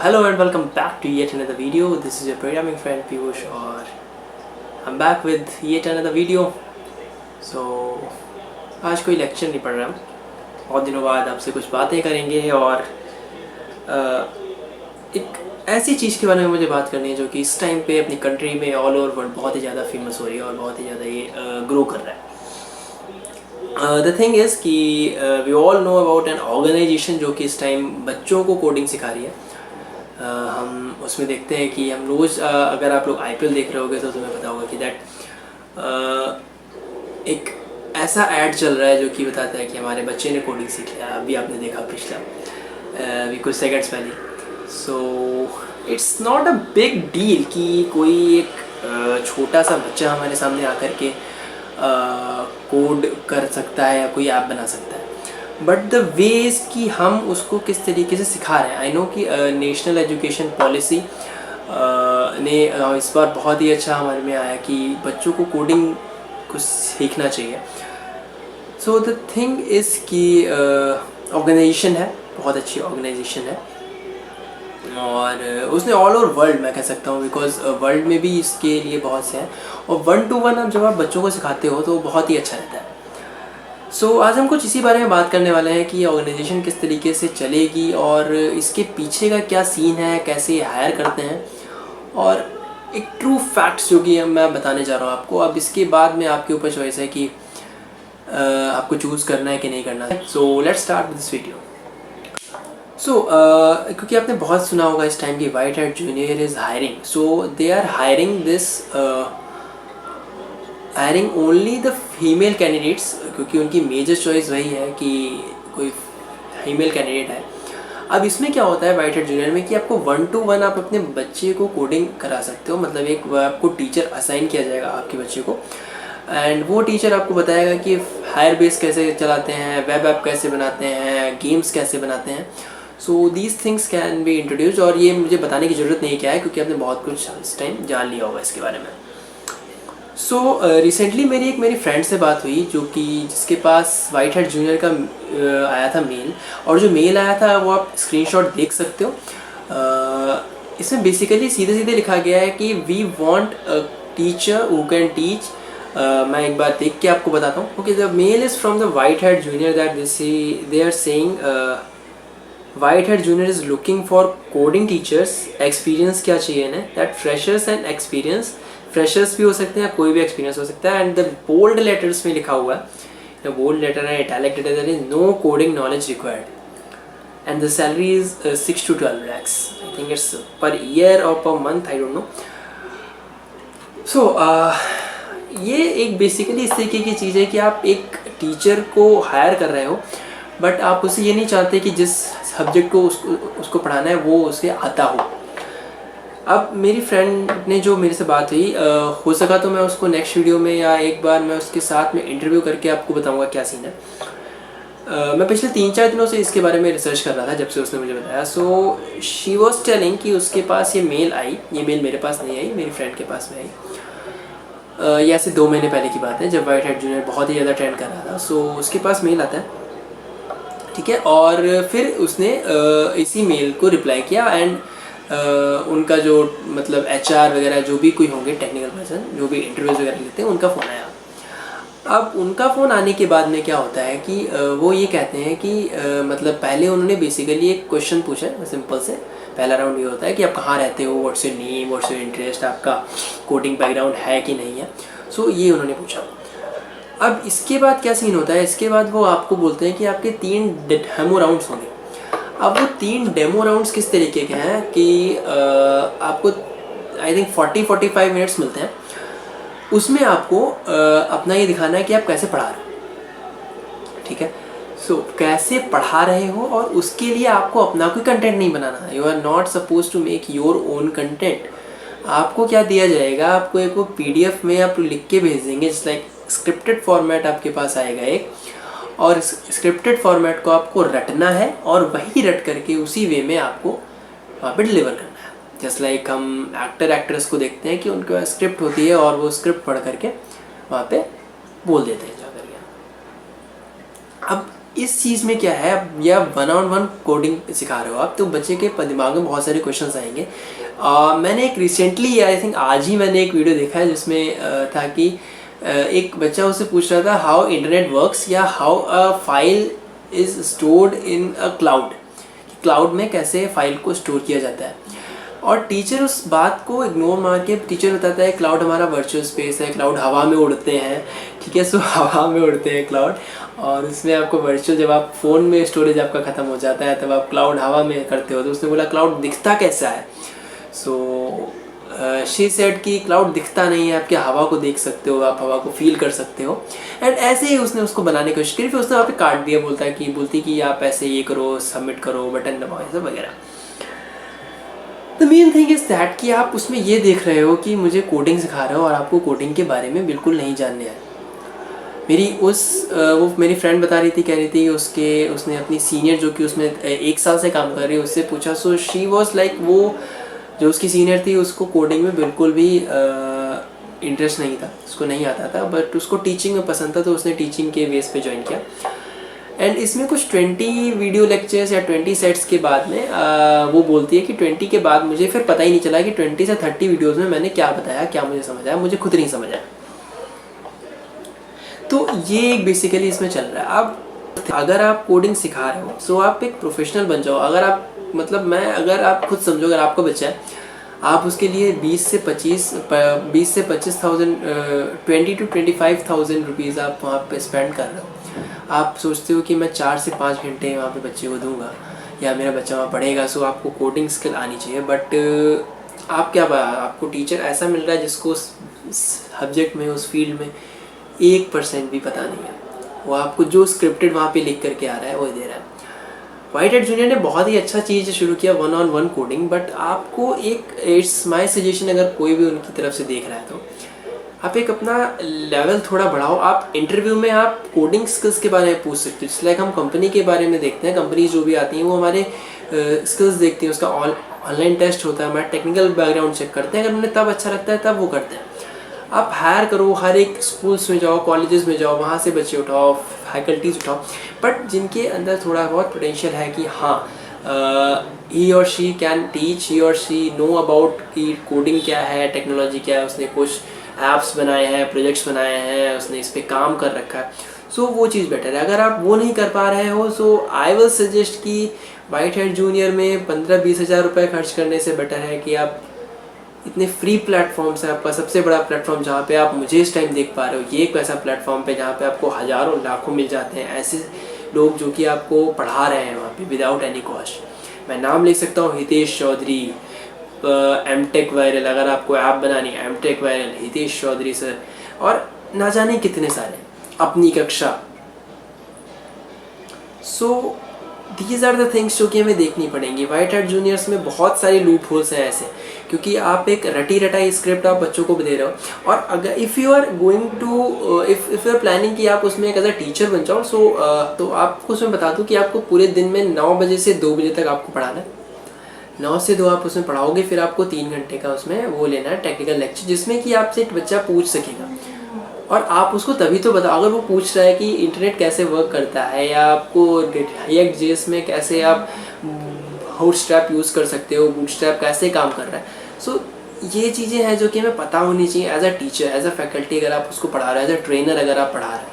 hello and welcome back to yet another video. This is your programming friend Piyush और I'm back with yet another video. So आज कोई lecture नहीं पढ़ रहा हम, बहुत दिनों बाद आपसे कुछ बातें करेंगे और एक ऐसी चीज़ के बारे में मुझे बात करनी है जो कि इस टाइम पे अपनी कंट्री में ऑल ओवर वर्ल्ड बहुत ही ज़्यादा फेमस हो रही है और बहुत ही ज़्यादा ये ग्रो कर रहा है. द थिंग इज़ कि we all know about an organisation जो कि इस टाइम बच्चों को कोडिंग सिखा रही है. हम उसमें देखते हैं कि हम रोज़ अगर आप लोग IPL देख रहे होगे तो तुम्हें पता होगा कि दैट एक ऐसा ऐड चल रहा है जो कि बताता है कि हमारे बच्चे ने कोडिंग सीख लिया. अभी आपने देखा पिछला कुछ सेकंड्स पहले. So it's not a big deal कि कोई एक छोटा सा बच्चा हमारे सामने आकर के कोड कर सकता है या कोई ऐप बना सकता है. बट द वेज कि हम उसको किस तरीके से सिखा रहे हैं. आई नो कि नेशनल एजुकेशन पॉलिसी ने इस बार बहुत ही अच्छा हमारे में आया कि बच्चों को कोडिंग को सीखना चाहिए. सो द थिंग इज़ कि ऑर्गेनाइजेशन है, बहुत अच्छी ऑर्गेनाइजेशन है और उसने ऑल ओवर वर्ल्ड मैं कह सकता हूँ बिकॉज वर्ल्ड में भी इसके लिए बहुत से हैं और 1-to-1 अब जब आप बच्चों को सिखाते हो तो बहुत ही अच्छा रहता है. सो आज हम कुछ इसी बारे में बात करने वाले हैं कि ये ऑर्गेनाइजेशन किस तरीके से चलेगी और इसके पीछे का क्या सीन है, कैसे हायर करते हैं और एक ट्रू फैक्ट्स जो कि मैं बताने जा रहा हूँ आपको. अब इसके बाद में आपके ऊपर चॉइस है कि आपको चूज़ करना है कि नहीं करना है. So let's start with this video. So क्योंकि आपने बहुत सुना होगा इस टाइम की white hat junior is hiring. So they are hiring only the female candidates क्योंकि उनकी मेजर चॉइस वही है कि कोई फीमेल कैंडिडेट है. अब इसमें क्या होता है वाइट हैट जूनियर में कि आपको 1-to-1 आप अपने बच्चे को कोडिंग करा सकते हो. मतलब एक आपको टीचर असाइन किया जाएगा आपके बच्चे को एंड वो टीचर आपको बताएगा कि हायर बेस कैसे चलाते हैं, वेब ऐप कैसे बनाते हैं, गेम्स कैसे बनाते हैं. So these things can be introduced और ये मुझे बताने की ज़रूरत नहीं क्या है क्योंकि आपने बहुत कुछ इस टाइम जान लिया होगा इसके बारे में. सो रिसेंटली मेरी फ्रेंड से बात हुई जो कि जिसके पास वाइट हैट जूनियर का आया था मेल और जो मेल आया था वो आप स्क्रीनशॉट देख सकते हो. इसमें बेसिकली सीधे सीधे लिखा गया है कि we want a teacher who can teach. मैं एक बार देख के आपको बताता हूँ. Okay, the mail is from the White hat Junior that they are saying White hat junior is looking for coding teachers. Experience क्या चाहिए ना, that freshers and experience. Freshers भी हो सकते हैं, कोई भी एक्सपीरियंस हो सकता है. एंड द बोल्ड लेटर्स में लिखा हुआ है, बोल्ड लेटर है, italic letter, that is no coding knowledge required and the salary is 6 to 12 lakhs. I think it's per year और per month, I don't know. So ये एक basically इस तरीके की चीज़ है कि आप एक टीचर को हायर कर रहे हो बट आप उसे ये नहीं चाहते कि जिस सब्जेक्ट को उसको पढ़ाना है वो उसे आता हो. अब मेरी फ्रेंड ने जो मेरे से बात हुई, हो सका तो मैं उसको नेक्स्ट वीडियो में या एक बार मैं उसके साथ में इंटरव्यू करके आपको बताऊंगा क्या सीन है. मैं पिछले 3-4 दिनों से इसके बारे में रिसर्च कर रहा था जब से उसने मुझे बताया. सो शी वॉज टेलिंग कि उसके पास ये मेल आई. ये मेल मेरे पास नहीं आई, मेरी फ्रेंड के पास में आई. ये ऐसे 2 महीने पहले की बात है जब वाइट हैट जूनियर बहुत ही ज़्यादा ट्रेंड कर रहा था. सो उसके पास मेल आता है, ठीक है, और फिर उसने इसी मेल को रिप्लाई किया एंड उनका जो मतलब HR वगैरह जो भी कोई होंगे टेक्निकल पर्सन जो भी इंटरव्यूज़ वगैरह लेते हैं उनका फ़ोन आया. अब उनका फ़ोन आने के बाद में क्या होता है कि वो ये कहते हैं कि मतलब पहले उन्होंने बेसिकली एक क्वेश्चन पूछा है सिंपल से. पहला राउंड ये होता है कि आप कहाँ रहते हो, what's your name, what's your interest, आपका कोडिंग बैकग्राउंड है कि नहीं है. सो ये उन्होंने पूछा. अब इसके बाद क्या सीन होता है, इसके बाद वो आपको बोलते हैं कि आपके 3 डेमो राउंड्स होंगे. अब वो 3 डेमो राउंड्स किस तरीके के हैं कि आपको आई थिंक 40-45 मिनट्स मिलते हैं. उसमें आपको अपना ये दिखाना है कि आप कैसे पढ़ा रहे हो, ठीक है. सो कैसे पढ़ा रहे हो और उसके लिए आपको अपना कोई कंटेंट नहीं बनाना. You are not suppose to make your own content. आपको क्या दिया जाएगा, आपको एक वो PDF में आप लिख के भेज देंगे. जस्ट लाइक स्क्रिप्टेड फॉर्मेट आपके पास आएगा एक और स्क्रिप्टेड फॉर्मेट को आपको रटना है और वही रट करके उसी वे में आपको वहाँ पे डिलीवर करना है. जस्ट लाइक हम एक्ट्रेस को देखते हैं कि उनके पास स्क्रिप्ट होती है और वो स्क्रिप्ट पढ़ करके वहाँ पे बोल देते हैं जा करके. अब इस चीज़ में क्या है, या वन ऑन वन कोडिंग सिखा रहे हो आप, तो बच्चे के दिमाग में बहुत सारे क्वेश्चंस आएंगे। मैंने एक रिसेंटली, आई थिंक आज ही मैंने एक वीडियो देखा है जिसमें था कि एक बच्चा उससे पूछ रहा था हाउ इंटरनेट वर्क्स, या how a file is stored in a cloud, cloud में कैसे फाइल को स्टोर किया जाता है। और टीचर उस बात को इग्नोर मार के टीचर बताता है क्लाउड हमारा वर्चुअल स्पेस है, क्लाउड हवा में उड़ते हैं, ठीक है। सो हवा में उड़ते हैं क्लाउड, और उसमें आपको वर्चुअल, जब आप फ़ोन में स्टोरेज आपका ख़त्म हो जाता है तब आप क्लाउड हवा में करते हो। तो उसने बोला क्लाउड दिखता कैसा है। सो शी सेड कि क्लाउड दिखता नहीं है, आप क्या हवा को देख सकते हो, आप हवा को फील कर सकते हो। एंड ऐसे ही उसने उसको बनाने की कोशिश करी, फिर उसने वहाँ पे काट दिया, बोलती कि आप ऐसे ये करो, सबमिट करो, बटन दबाओ, ऐसा वगैरह। The main thing is that कि आप उसमें ये देख रहे हो कि मुझे कोडिंग सिखा रहे हो और आपको कोडिंग के बारे में बिल्कुल नहीं जानने है। वो मेरी फ्रेंड बता रही थी, कह रही थी उसने अपनी सीनियर जो कि उसमें 1 साल से काम कर रही है उससे पूछा। सो शी वॉज लाइक, वो जो उसकी सीनियर थी उसको कोडिंग में बिल्कुल भी इंटरेस्ट नहीं था, उसको नहीं आता था, बट उसको टीचिंग में पसंद था, तो उसने टीचिंग के बेस पे ज्वाइन किया। एंड इसमें कुछ 20 वीडियो लेक्चर्स या 20 सेट्स के बाद में वो बोलती है कि 20 के बाद मुझे फिर पता ही नहीं चला कि 20 से 30 वीडियोस में मैंने क्या बताया, क्या मुझे समझ आया, मुझे खुद नहीं समझ आया। तो ये बेसिकली इसमें चल रहा है। अब अगर आप कोडिंग सिखा रहे हो तो आप एक प्रोफेशनल बन जाओ। अगर आप अगर आप खुद समझो, अगर आपका बच्चा है, आप उसके लिए 20 से 25,000 20 to 25,000 रुपीज़ आप वहाँ पे स्पेंड कर रहे हो। आप सोचते हो कि मैं 4 से 5 घंटे वहाँ पे बच्चे को दूंगा या मेरा बच्चा वहाँ पढ़ेगा, सो आपको कोडिंग स्किल आनी चाहिए। बट आपको टीचर ऐसा मिल रहा है जिसको उस सब्जेक्ट में, उस फील्ड में 1% भी पता नहीं है। वो आपको जो स्क्रिप्टेड वहाँ पे लिख करके आ रहा है वो दे रहा है। व्हाइट हैट जूनियर ने बहुत ही अच्छा चीज़ शुरू किया, one on one coding. But आपको इट्स माई सजेशन, अगर कोई भी उनकी तरफ से देख रहा है तो आप एक अपना लेवल थोड़ा बढ़ाओ। आप इंटरव्यू में आप कोडिंग स्किल्स के बारे में पूछ सकते हो। जैसे लाइक हम कंपनी के बारे में देखते हैं, कंपनी जो भी आती हैं वो हमारे स्किल्स देखती हैं, उसका ऑनलाइन टेस्ट होता है, हमारा टेक्निकल बैकग्राउंड चेक करते हैं। अगर उन्हें तब अच्छा लगता है तब वो करते हैं। आप हायर करो, हर एक स्कूल्स में जाओ, कॉलेजेस में जाओ, वहाँ से बच्चे उठाओ, फैकल्टीज उठाओ, बट जिनके अंदर थोड़ा बहुत पोटेंशियल है कि हाँ ही और शी कैन टीच, ही और शी नो अबाउट कि कोडिंग क्या है, टेक्नोलॉजी क्या है, उसने कुछ ऐप्स बनाए हैं, प्रोजेक्ट्स बनाए हैं, उसने इस पर काम कर रखा है। सो वो चीज़ बेटर है। अगर आप वो नहीं कर पा रहे हो, सो आई विल सजेस्ट कि व्हाइट हैट जूनियर में 15-20 हज़ार रुपये खर्च करने से बेटर है कि आप इतने फ्री प्लेटफॉर्म्स हैं। आपका सबसे बड़ा प्लेटफॉर्म जहाँ पे आप मुझे इस टाइम देख पा रहे हो, ये एक ऐसा प्लेटफॉर्म पे जहाँ पे आपको हज़ारों लाखों मिल जाते हैं ऐसे लोग जो कि आपको पढ़ा रहे हैं वहाँ पे विदाउट एनी कॉस्ट। मैं नाम लिख सकता हूँ, हितेश चौधरी, एमटेक वायरल, अगर आपको ऐप बनानी है MTech viral, Hitesh Chaudhary sir, और ना जाने कितने सारे, अपनी कक्षा। So these are the things जो कि हमें देखनी पड़ेंगी। व्हाइट हैट जूनियर्स में बहुत सारे लूप होल्स हैं ऐसे, क्योंकि आप एक रटाई स्क्रिप्ट आप बच्चों को दे रहे हो। और अगर if you are going to if you are planning कि आप उसमें एक एज अ टीचर बन जाओ, तो आपको उसमें बता दूँ कि आपको पूरे दिन में 9 बजे से 2 बजे तक आपको पढ़ाना है। 9 से 2 आप उसमें पढ़ाओगे, फिर आपको 3 घंटे का उसमें वो लेना है टेक्निकल लेक्चर, जिसमें कि आपसे एक बच्चा पूछ सकेगा। और आप उसको तभी तो बताओ, अगर वो पूछ रहा है कि इंटरनेट कैसे वर्क करता है, या आपको React.js में कैसे आप बूटस्ट्रैप यूज़ कर सकते हो, बूटस्ट्रैप कैसे काम कर रहा है। सो ये चीज़ें हैं जो कि हमें पता होनी चाहिए as a teacher, as a faculty, अगर आप उसको पढ़ा रहे हो, एज अ ट्रेनर अगर आप पढ़ा रहे हैं।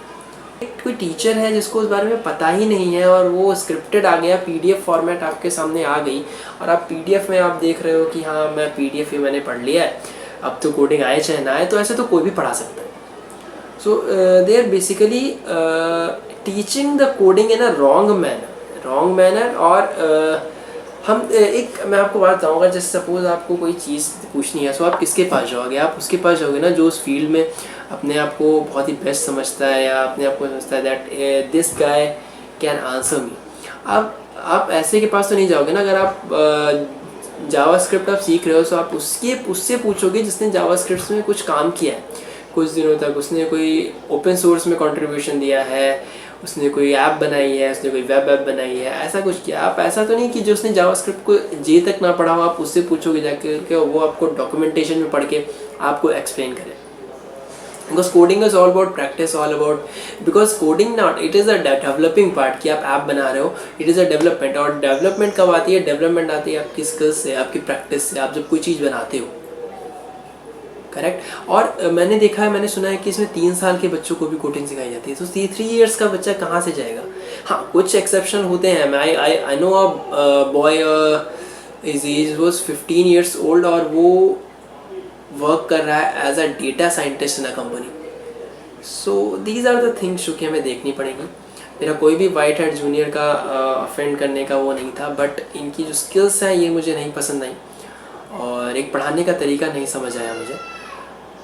कोई टीचर है जिसको उस बारे में पता ही नहीं है और वो स्क्रिप्टेड आ गया, PDF फॉर्मेट आपके सामने आ गई, और आप PDF में आप देख रहे हो कि हाँ मैं PDF मैंने पढ़ लिया है, अब तो कोडिंग आए चाहे ना आए, तो ऐसे तो कोई भी पढ़ा सकता है। So they are basically teaching the coding in a wrong manner। और मैं आपको बात बताऊंगा, जैसे सपोज आपको कोई चीज़ पूछनी है, सो आप किसके पास जाओगे? आप उसके पास जाओगे ना जो उस फील्ड में अपने आप को बहुत ही बेस्ट समझता है, या अपने आप को समझता है that this guy can answer me. आप ऐसे के पास तो नहीं जाओगे ना। अगर आप जावास्क्रिप्ट आप सीख रहे हो, तो आप उससे पूछोगे जिसने जावास्क्रिप्ट में कुछ काम किया है कुछ दिनों तक, उसने कोई ओपन सोर्स में कंट्रीब्यूशन दिया है, उसने कोई ऐप बनाई है, उसने कोई वेब ऐप बनाई है, ऐसा कुछ किया। आप ऐसा तो नहीं कि जो उसने जावास्क्रिप्ट को जे तक ना पढ़ा हो आप उससे पूछोगे जाके, वो आपको डॉक्यूमेंटेशन में पढ़ के आपको एक्सप्लेन करे। Because coding is all about practice, all about, because coding not, it is a developing part कि आप ऐप बना रहे हो, इट इज़ अ डेवलपमेंट। और डेवलपमेंट कब आती है? डेवलपमेंट आती है आपकी स्किल्स से, आपकी प्रैक्टिस से, आप जब कोई चीज़ बनाते हो, करेक्ट। और मैंने देखा है, मैंने सुना है कि इसमें 3 साल के बच्चों को भी कोडिंग सिखाई जाती है, तो 3 ईयर्स का बच्चा कहाँ से जाएगा? हाँ, कुछ एक्सेप्शन होते हैं। I know a boy, his age was 15 years old और वो वर्क कर रहा है as a data scientist in a company. So these are the things जो कि हमें देखनी पड़ेगी। मेरा कोई भी वाइट हेड जूनियर का अफेंड करने का वो नहीं था, बट इनकी जो स्किल्स हैं ये मुझे नहीं पसंद आई और एक पढ़ाने का तरीका नहीं समझ आया मुझे।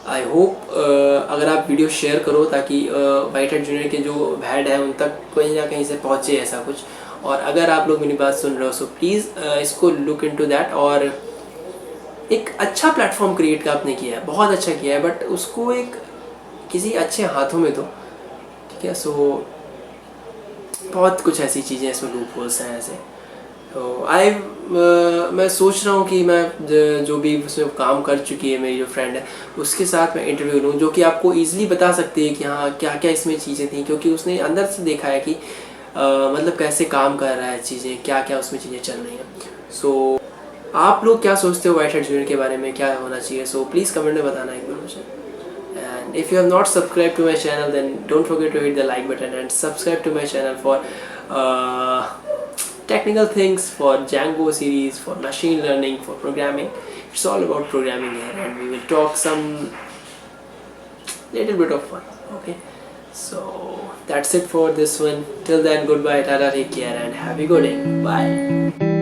आई होप अगर आप वीडियो शेयर करो ताकि वाइट हेड जूनियर के जो हेड हैं उन तक कहीं ना कहीं से पहुँचे ऐसा कुछ। और अगर आप लोग मेरी बात सुन रहे हो सो प्लीज़ इसको लुक इनटू दैट। और एक अच्छा प्लेटफॉर्म क्रिएट का आपने किया है, बहुत अच्छा किया है, बट उसको एक किसी अच्छे हाथों में दो, ठीक है। सो बहुत कुछ ऐसी चीज़ें इसमें लूप होल्स हैं ऐसे। तो मैं सोच रहा हूँ कि मैं जो भी उसमें काम कर चुकी है मेरी जो फ्रेंड है उसके साथ मैं इंटरव्यू लूँ, जो कि आपको ईजिली बता सकती है कि हाँ क्या क्या इसमें चीज़ें थी, क्योंकि उसने अंदर से देखा है कि मतलब कैसे काम कर रहा है चीज़ें, क्या क्या उसमें चीज़ें चल रही हैं। सो आप लोग क्या सोचते हो वाइट हेड जूनियर के बारे में, क्या होना चाहिए? सो प्लीज़ कमेंट में बताना एक बार मुझे। And if you have not subscribed to my channel, then don't forget to hit the like button and subscribe to my channel for technical things, for Django series, for machine learning, for programming. It's all about programming here, and we will talk some little bit of fun. Okay, so that's it for this one. Till then, goodbye, tata, take care, and have a good day. Bye.